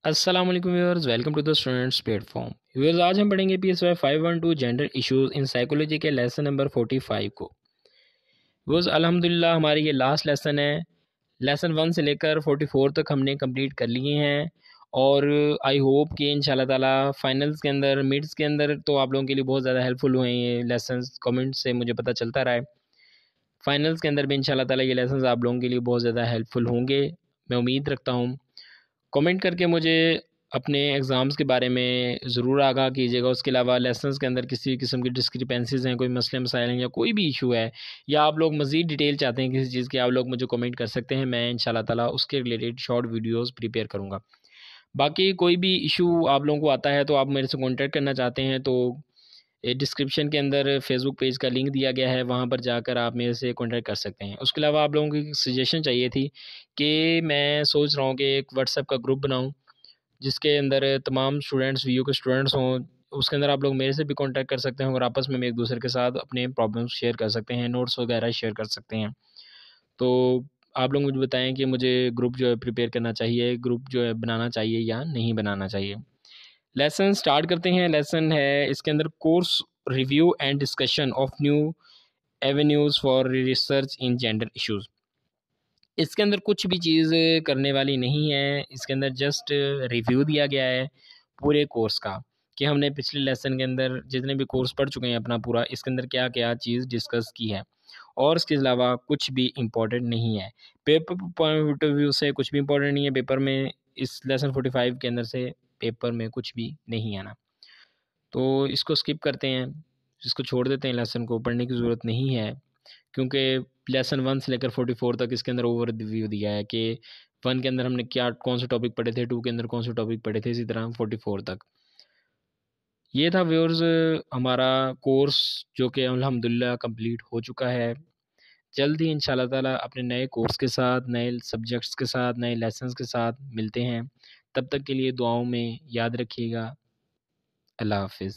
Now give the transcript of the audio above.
अस्सलाम वालेकुम viewers, welcome to the students platform. Viewers, आज हम पढ़ेंगे PSY 512 gender issues in psychology के लेसन नंबर 45 को। व्यूअर्स, अल्हम्दुलिल्लाह हमारी ये लास्ट लेसन है। लेसन 1 से लेकर 44 तक हमने कंप्लीट कर लिए हैं और आई होप कि इंशाल्लाह ताला फाइनल्स के अंदर, मिड्स के अंदर तो आप लोगों के लिए बहुत ज़्यादा हेल्पफुल हुए हैं ये लेसन्स। कमेंट से मुझे पता चलता रहा है। फाइनल्स के अंदर भी इंशाल्लाह ताला ये लेसन्स आप लोगों के लिए बहुत ज़्यादा हेल्पफुल होंगे, मैं उम्मीद रखता हूँ। कमेंट करके मुझे अपने एग्ज़ाम्स के बारे में ज़रूर आगाह कीजिएगा। उसके अलावा लेसन्स के अंदर किसी किस्म की डिस्क्रिपेंसीज़ हैं, कोई मसले मसाइल हैं या कोई भी इशू है, या आप लोग मज़ीद डिटेल चाहते हैं किसी चीज़ की, आप लोग मुझे कमेंट कर सकते हैं। मैं इंशाल्लाह ताला उसके रिलेटेड शॉर्ट वीडियोज़ प्रिपेयर करूँगा। बाकी कोई भी इशू आप लोगों को आता है तो आप मेरे से कॉन्टैक्ट करना चाहते हैं तो डिस्क्रिप्शन के अंदर फेसबुक पेज का लिंक दिया गया है, वहाँ पर जाकर आप मेरे से कॉन्टैक्ट कर सकते हैं। उसके अलावा आप लोगों की सजेशन चाहिए थी कि मैं सोच रहा हूँ कि एक व्हाट्सएप का ग्रुप बनाऊँ जिसके अंदर तमाम स्टूडेंट्स, वीयू के स्टूडेंट्स हों। उसके अंदर आप लोग मेरे से भी कॉन्टैक्ट कर सकते हैं और आपस में एक दूसरे के साथ अपने प्रॉब्लम्स शेयर कर सकते हैं, नोट्स वगैरह शेयर कर सकते हैं। तो आप लोग मुझे बताएं कि मुझे ग्रुप जो है प्रिपेयर करना चाहिए, ग्रुप जो है बनाना चाहिए या नहीं बनाना चाहिए। लेसन स्टार्ट करते हैं। लेसन है इसके अंदर course review and discussion of new avenues for research in gender issues. इसके अंदर कुछ भी चीज़ करने वाली नहीं है। इसके अंदर जस्ट रिव्यू दिया गया है पूरे कोर्स का, कि हमने पिछले लेसन के अंदर जितने भी कोर्स पढ़ चुके हैं अपना पूरा, इसके अंदर क्या क्या चीज़ डिस्कस की है, और इसके अलावा कुछ भी इम्पोर्टेंट नहीं है। पेपर पॉइंट ऑफ व्यू से कुछ भी इम्पोर्टेंट नहीं है पेपर में। इस लेसन 45 के अंदर से पेपर में कुछ भी नहीं आना, तो इसको स्किप करते हैं, इसको छोड़ देते हैं। लेसन को पढ़ने की ज़रूरत नहीं है, क्योंकि लेसन 1 से लेकर 44 तक इसके अंदर ओवरव्यू दिया है कि 1 के अंदर हमने क्या कौन से टॉपिक पढ़े थे, 2 के अंदर कौन से टॉपिक पढ़े थे, इसी तरह 44 तक। ये था व्यूअर्स हमारा कोर्स, जो कि अल्हम्दुलिल्लाह कंप्लीट हो चुका है। जल्द ही इंशाल्लाह ताला अपने नए कोर्स के साथ, नए सब्जेक्ट्स के साथ, नए लेसन्स के साथ मिलते हैं। तब तक के लिए दुआओं में याद रखिएगा। अल्लाह हाफ़िज़।